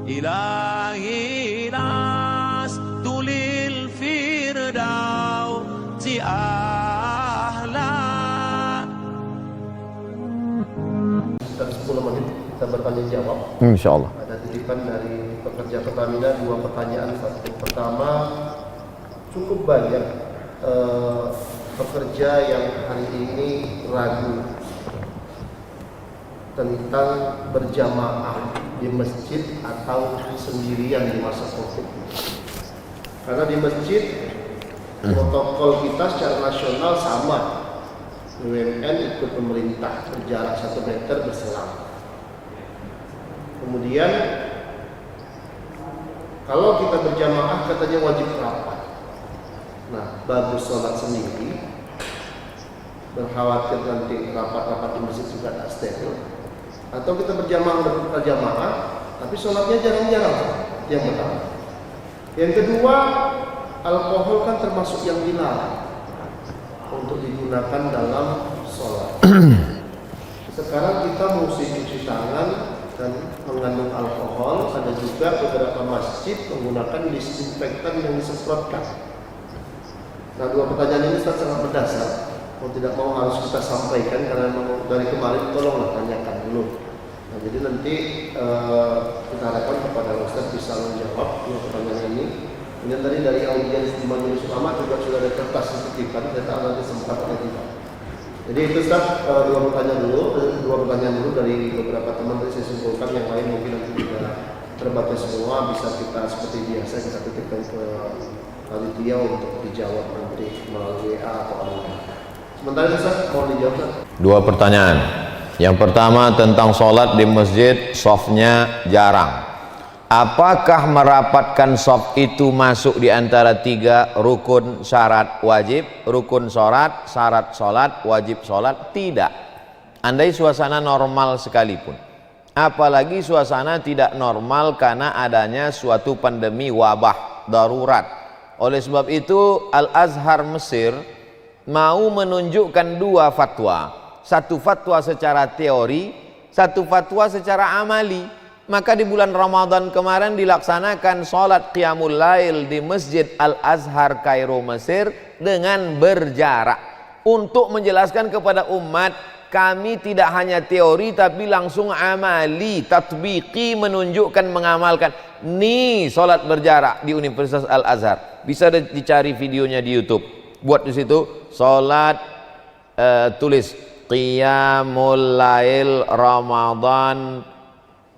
إلهي لست للفردوس أهلا. Sekitar 10 menit kita bertanya jawab. Insyaallah. Ada titipan dari pekerja Pertamina, 2 pertanyaan. Satu pertama, cukup banyak pekerja yang hari ini ragu tentang berjamaah di masjid atau sendirian di masa Covid. Karena di masjid protokol kita secara nasional sama. BUMN ikut pemerintah berjarak 1 meter berselang. Kemudian kalau kita berjamaah katanya wajib rapat. Nah, bagus sholat sendiri, berkhawatir nanti rapat-rapat di masjid juga tak steril. Atau kita berjamaah, tapi sholatnya jarang-jarang. Yang pertama. Yang kedua, alkohol kan termasuk yang dilarang untuk digunakan dalam sholat. Sekarang kita mesti cuci tangan dan mengandung alkohol. Ada juga beberapa masjid menggunakan disinfektan yang disemprotkan. Nah, 2 pertanyaan ini sangat berdasar. Mau tidak mau harus kita sampaikan karena dari kemarin tolonglah tanyakan dulu. Nah, jadi nanti kita harapkan kepada Ustaz bisa menjawab 2 pertanyaan ini. Kemudian tadi dari audiens di Majelis Ulama juga sudah ada kertas titipan, saya tak nanti sempat atau tidak. Jadi itu Ustaz, 2 pertanyaan dulu dari beberapa teman tadi saya simpulkan, yang lain mungkin nanti tidak terbatas semua, bisa kita seperti biasa kita titipkan ke panitia untuk dijawab nanti melalui WA atau online. Sementara Ustaz mau dijawab Ustaz? 2 pertanyaan. Yang pertama tentang sholat di masjid, shofnya jarang. Apakah merapatkan shaf itu masuk di antara 3 rukun syarat wajib? Rukun syarat sholat, wajib sholat? Tidak. Andai suasana normal sekalipun. Apalagi suasana tidak normal karena adanya suatu pandemi wabah darurat. Oleh sebab itu Al-Azhar Mesir mau menunjukkan 2 fatwa. Satu fatwa secara teori, satu fatwa secara amali. Maka di bulan Ramadan kemarin dilaksanakan sholat Qiyamul Lail di Masjid Al-Azhar Kairo Mesir dengan berjarak, untuk menjelaskan kepada umat kami tidak hanya teori tapi langsung amali, tatbiki, menunjukkan, mengamalkan. Nih sholat berjarak di Universitas Al-Azhar, bisa dicari videonya di YouTube. Buat di situ sholat, tulis Qiyamul Lail Ramadan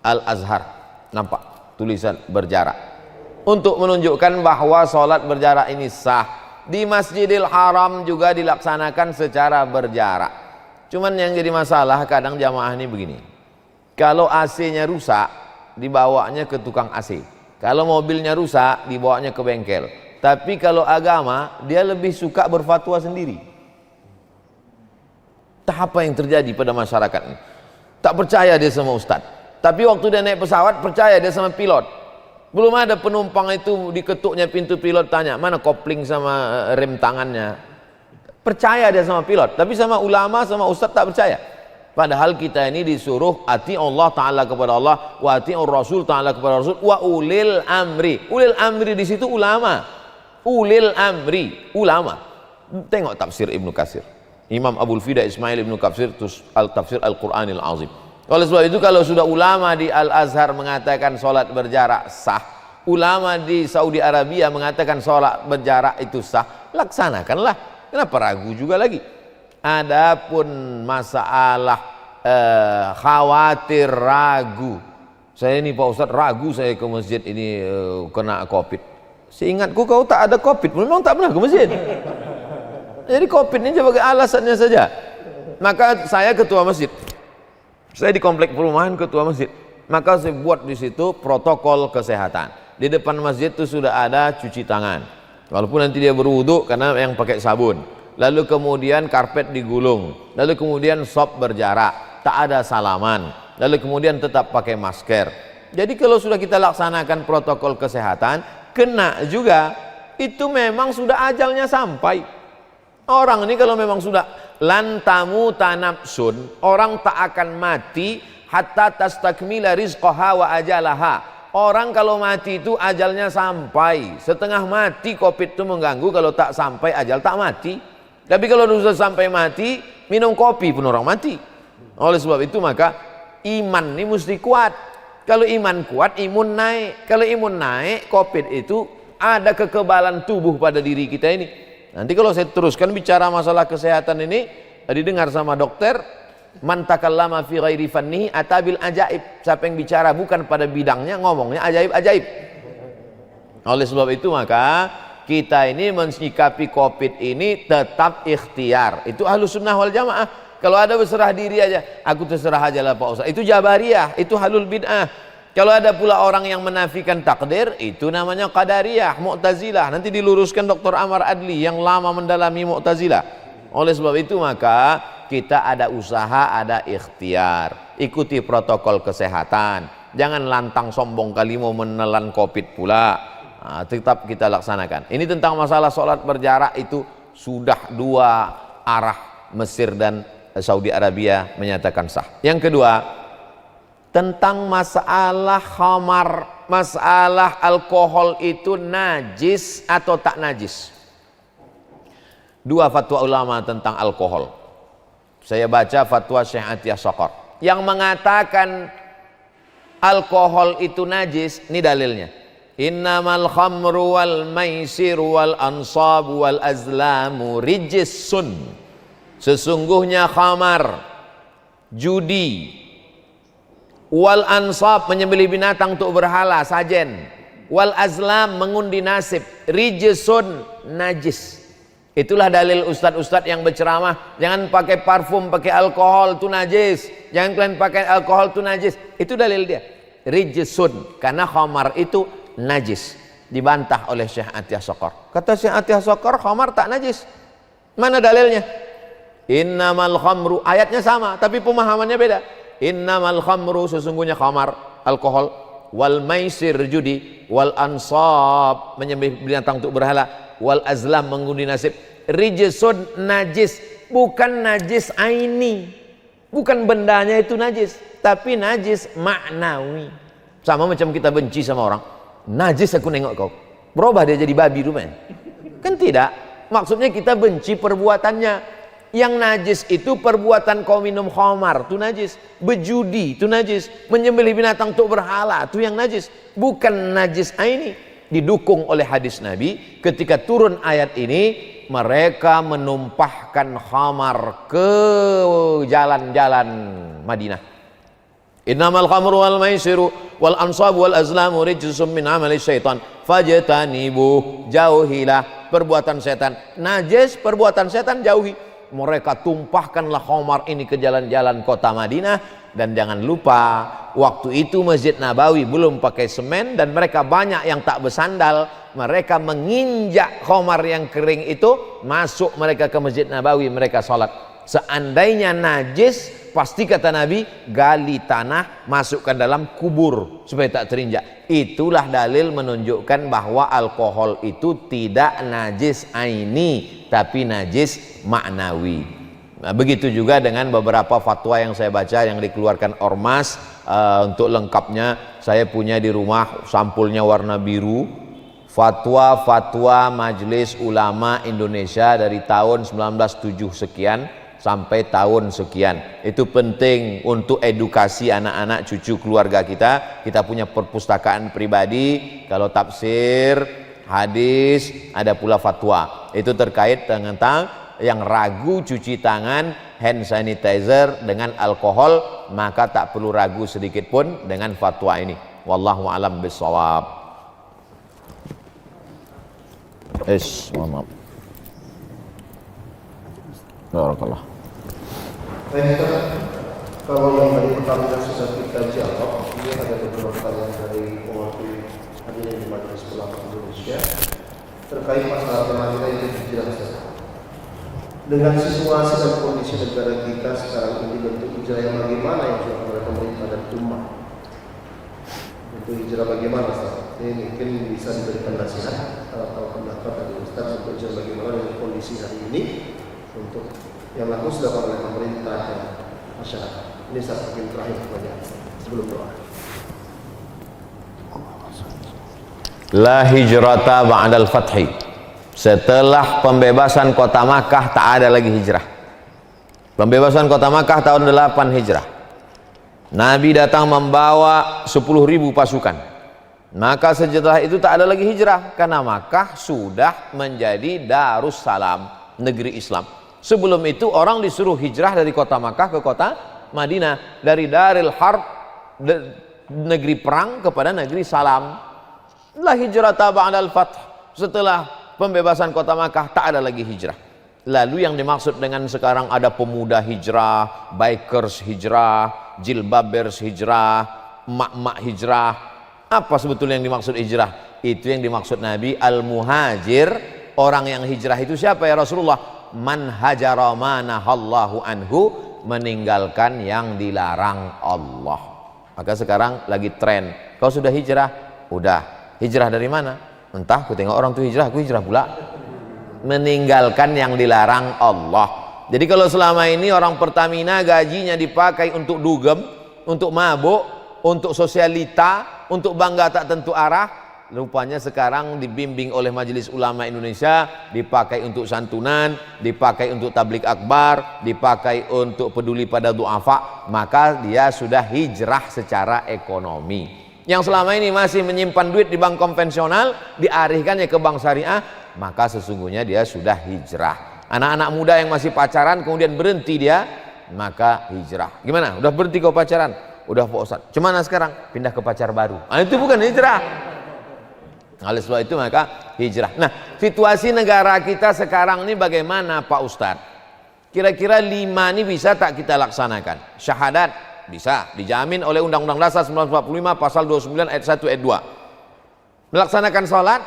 Al-Azhar, nampak tulisan berjarak, untuk menunjukkan bahwa sholat berjarak ini sah. Di Masjidil Haram juga dilaksanakan secara berjarak. Cuman yang jadi masalah kadang jamaah ini begini, kalau AC-nya rusak dibawanya ke tukang AC, kalau mobilnya rusak dibawanya ke bengkel. Tapi kalau agama dia lebih suka berfatwa sendiri. Apa yang terjadi pada masyarakat ini? Tak percaya dia sama ustadz. Tapi waktu dia naik pesawat percaya dia sama pilot. Belum ada penumpang itu diketuknya pintu pilot, tanya mana kopling sama rem tangannya. Percaya dia sama pilot, tapi sama ulama sama ustaz tak percaya. Padahal kita ini disuruh ati Allah Ta'ala kepada Allah, wa ati'ur Rasul Ta'ala kepada Rasul, wa ulil amri. Ulil amri di situ ulama. Ulil amri, ulama. Tengok tafsir Ibnu Katsir. Imam Abul Fida Ismail Ibnu Katsir, tafsir Al-Qur'anil Azim. Oleh sebab itu kalau sudah ulama di Al-Azhar mengatakan sholat berjarak sah, ulama di Saudi Arabia mengatakan sholat berjarak itu sah, laksanakanlah. Kenapa ragu juga lagi? Adapun masalah khawatir ragu, saya ini Pak Ustadz ragu saya ke masjid ini kena Covid. Seingatku kau tak ada Covid, memang tak pernah ke masjid. Jadi Covid ini sebagai alasannya saja. Maka saya ketua masjid, saya di komplek perumahan ketua masjid, maka saya buat di situ protokol kesehatan. Di depan masjid itu sudah ada cuci tangan, walaupun nanti dia berwudu karena yang pakai sabun. Lalu kemudian karpet digulung, lalu kemudian shop berjarak, tak ada salaman, lalu kemudian tetap pakai masker. Jadi kalau sudah kita laksanakan protokol kesehatan, kena juga, itu memang sudah ajalnya sampai. Orang ini kalau memang sudah lantamu tanapsun, orang tak akan mati hatta tastakmila rizqaha wa ajalaha, orang kalau mati itu ajalnya sampai. Setengah mati Covid itu mengganggu, kalau tak sampai ajal tak mati. Tapi kalau sudah sampai mati, minum kopi pun orang mati. Oleh sebab itu maka iman ini mesti kuat. Kalau iman kuat, imun naik. Kalau imun naik, Covid itu ada kekebalan tubuh pada diri kita ini. Nanti kalau saya teruskan bicara masalah kesehatan ini, didengar sama dokter, man takallama fi ghairi fannihi atabil ajaib. Siapa yang bicara bukan pada bidangnya, ngomongnya ajaib-ajaib. Oleh sebab itu maka kita ini mensikapi Covid ini tetap ikhtiar. Itu Ahlus Sunnah wal Jamaah. Kalau ada berserah diri aja, aku terserah aja lah Pak Ustaz, itu Jabariyah, itu halul bid'ah. Kalau ada pula orang yang menafikan takdir, itu namanya Qadariyah, Mu'tazilah. Nanti diluruskan Dr. Amar Adli yang lama mendalami Mu'tazilah. Oleh sebab itu maka kita ada usaha, ada ikhtiar. Ikuti protokol kesehatan. Jangan lantang sombong kali mau menelan Covid pula. Nah, tetap kita laksanakan. Ini tentang masalah sholat berjarak itu sudah dua arah, Mesir dan Saudi Arabia menyatakan sah. Yang kedua, tentang masalah khamar, masalah alkohol itu najis atau tak najis. Dua fatwa ulama tentang alkohol. Saya baca fatwa Syekh Atiyah Saqar yang mengatakan alkohol itu najis. Ini dalilnya. Innamal khamru wal maisiru wal ansabu wal azlamu rijsun. Sesungguhnya khamar, judi, wal ansab menyembelih binatang untuk berhala, sajen, wal azlam mengundi nasib, rijsun najis. Itulah dalil ustadz-ustadz yang berceramah, jangan pakai parfum, pakai alkohol itu najis, jangan kalian pakai alkohol itu najis. Itu dalil dia, rijsun, karena khamar itu najis. Dibantah oleh Syekh Atiyah Saqar. Kata Syekh Atiyah Saqar, khamar tak najis. Mana dalilnya? Innamal khamru, ayatnya sama tapi pemahamannya beda. Innamal khamru, sesungguhnya khamar, alkohol, wal maisir, judi, wal ansab menyembelih binatang untuk berhala, wal azlam mengundi nasib, rijsun najis. Bukan najis aini, bukan bendanya itu najis, tapi najis maknawi. Sama macam kita benci sama orang, najis aku nengok kau, berubah dia jadi babi rupanya. Kan tidak, maksudnya kita benci perbuatannya. Yang najis itu perbuatan kau minum khamar, itu najis. Berjudi, itu najis. Menyembelih binatang untuk berhala, itu yang najis. Bukan najis aini. Didukung oleh hadis Nabi, ketika turun ayat ini, mereka menumpahkan khamar ke jalan-jalan Madinah. Innamal khamru wal maisiru wal ansabu wal azlamu rijsum min amali syaitan fajtanibu, jauhilah perbuatan setan. Najis, perbuatan setan jauhi. Mereka tumpahkanlah khamar ini ke jalan-jalan kota Madinah. Dan jangan lupa, waktu itu Masjid Nabawi belum pakai semen, dan mereka banyak yang tak bersandal. Mereka menginjak khamar yang kering itu, masuk mereka ke Masjid Nabawi, mereka sholat. Seandainya najis, pasti kata Nabi, gali tanah, masukkan dalam kubur supaya tak terinjak. Itulah dalil menunjukkan bahwa alkohol itu tidak najis aini, tapi najis maknawi. Nah, begitu juga dengan beberapa fatwa yang saya baca yang dikeluarkan Ormas. Untuk lengkapnya saya punya di rumah, sampulnya warna biru. Fatwa-fatwa Majelis Ulama Indonesia dari tahun 1907 sekian sampai tahun sekian. Itu penting untuk edukasi anak-anak cucu keluarga kita. Kita punya perpustakaan pribadi, kalau tafsir, hadis, ada pula fatwa. Itu terkait tentang yang ragu cuci tangan, hand sanitizer dengan alkohol, maka tak perlu ragu sedikit pun dengan fatwa ini. Wallahu a'lam bishawab. Maaf. Barakallah. Baik, kalau yang tadi pertanyaan sudah kita jawab, ini ada beberapa pertanyaan dari mewakili hadirin di Majelis Ulama Indonesia terkait masalah Madinah yang dijelaskan. Dengan situasi dan kondisi negara kita sekarang ini, bentuk hijrah yang bagaimana yang dilakukan oleh pemerintah dan umat? Bentuk hijrah bagaimana, Ustaz? Ini mungkin bisa diberikan nasihat atau pendapat dari Ustaz untuk hijrah bagaimana dengan kondisi hari ini untuk yang laku dilakukan oleh pemerintah dan masyarakat. Ini satu poin terakhir saja sebelum doa. La hijrata ba'dal fathi. Setelah pembebasan kota Makkah tak ada lagi hijrah. Pembebasan kota Makkah tahun 8 hijrah. Nabi datang membawa 10.000 pasukan. Maka setelah itu tak ada lagi hijrah, karena Makkah sudah menjadi Darussalam, negeri Islam. Sebelum itu orang disuruh hijrah dari kota Makkah ke kota Madinah, dari Daril Harb, negeri perang, kepada negeri salam. La hijrata ba'dal fath. Setelah pembebasan kota Makkah tak ada lagi hijrah. Lalu yang dimaksud dengan sekarang ada pemuda hijrah, bikers hijrah, jilbabers hijrah, emak-emak hijrah. Apa sebetulnya yang dimaksud hijrah? Itu yang dimaksud Nabi, al-muhajir. Orang yang hijrah itu siapa ya Rasulullah? Man hajara ma nahallahu anhu, meninggalkan yang dilarang Allah. Maka sekarang lagi tren, kau sudah hijrah? Udah. Hijrah dari mana? Entah, aku tengok orang tuh hijrah, aku hijrah pula. Meninggalkan yang dilarang Allah. Jadi kalau selama ini orang Pertamina gajinya dipakai untuk dugem, untuk mabuk, untuk sosialita, untuk bangga tak tentu arah, rupanya sekarang dibimbing oleh Majelis Ulama Indonesia, dipakai untuk santunan, dipakai untuk tablik akbar, dipakai untuk peduli pada duafa, maka dia sudah hijrah secara ekonomi. Yang selama ini masih menyimpan duit di bank konvensional, dialihkannya ke bank syariah, maka sesungguhnya dia sudah hijrah. Anak-anak muda yang masih pacaran kemudian berhenti dia, maka hijrah. Gimana? Udah berhenti kau pacaran? Udah Pak Ustaz. Cuman sekarang pindah ke pacar baru. Itu bukan hijrah. Oleh sebab itu maka hijrah. Nah, situasi negara kita sekarang ini bagaimana Pak Ustaz? Kira-kira 5 ini bisa tak kita laksanakan? Syahadat bisa, dijamin oleh Undang-Undang Dasar 1945 pasal 29 ayat 1 ayat 2. Melaksanakan sholat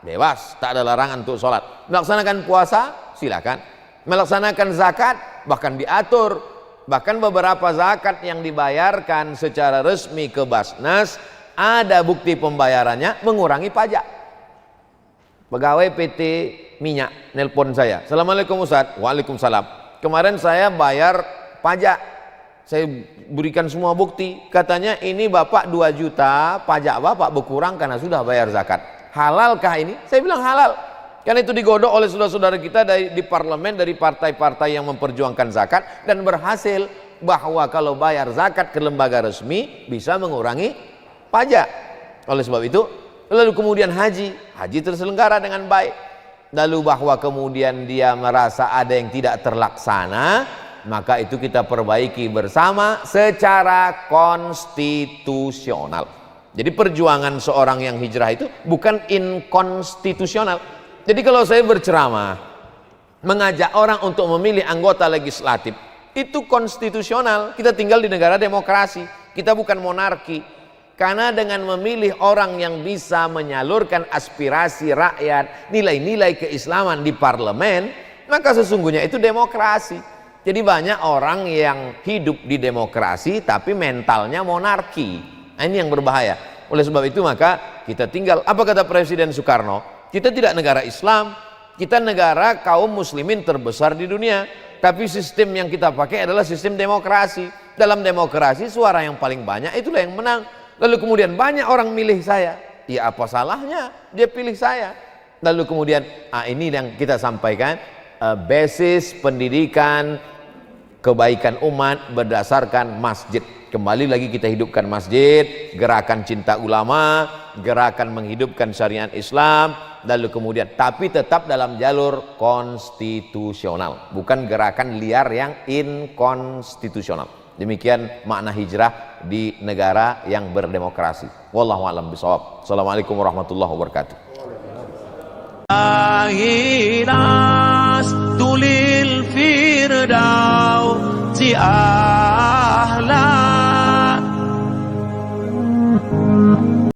bebas, tak ada larangan untuk sholat. Melaksanakan puasa silakan. Melaksanakan zakat bahkan diatur. Bahkan beberapa zakat yang dibayarkan secara resmi ke Basnas, ada bukti pembayarannya mengurangi pajak. Pegawai PT Minyak nelpon saya, Assalamualaikum Ustaz. Waalaikumsalam. Kemarin saya bayar pajak, saya berikan semua bukti, katanya ini Bapak 2 juta, pajak Bapak berkurang karena sudah bayar zakat. Halalkah ini? Saya bilang halal. Karena itu digodok oleh saudara-saudara kita di parlemen, dari partai-partai yang memperjuangkan zakat, dan berhasil bahwa kalau bayar zakat ke lembaga resmi bisa mengurangi pajak. Oleh sebab itu, lalu kemudian haji terselenggara dengan baik. Lalu bahwa kemudian dia merasa ada yang tidak terlaksana, maka itu kita perbaiki bersama secara konstitusional. Jadi perjuangan seorang yang hijrah itu bukan inkonstitusional. Jadi kalau saya berceramah, mengajak orang untuk memilih anggota legislatif, itu konstitusional. Kita tinggal di negara demokrasi, kita bukan monarki. Karena dengan memilih orang yang bisa menyalurkan aspirasi rakyat, nilai-nilai keislaman di parlemen, maka sesungguhnya itu demokrasi. Jadi banyak orang yang hidup di demokrasi tapi mentalnya monarki. Nah, ini yang berbahaya. Oleh sebab itu maka kita tinggal, apa kata Presiden Soekarno? Kita tidak negara Islam, kita negara kaum muslimin terbesar di dunia, tapi sistem yang kita pakai adalah sistem demokrasi. Dalam demokrasi suara yang paling banyak itulah yang menang. Lalu kemudian banyak orang milih saya, ya apa salahnya dia pilih saya. Lalu kemudian ini yang kita sampaikan, basis pendidikan kebaikan umat berdasarkan masjid. Kembali lagi kita hidupkan masjid, gerakan cinta ulama, gerakan menghidupkan syariat Islam, lalu kemudian tapi tetap dalam jalur konstitusional, bukan gerakan liar yang inkonstitusional. Demikian makna hijrah di negara yang berdemokrasi. Wallahu a'lam bishawab. Assalamualaikum warahmatullahi wabarakatuh. Tulil firdaus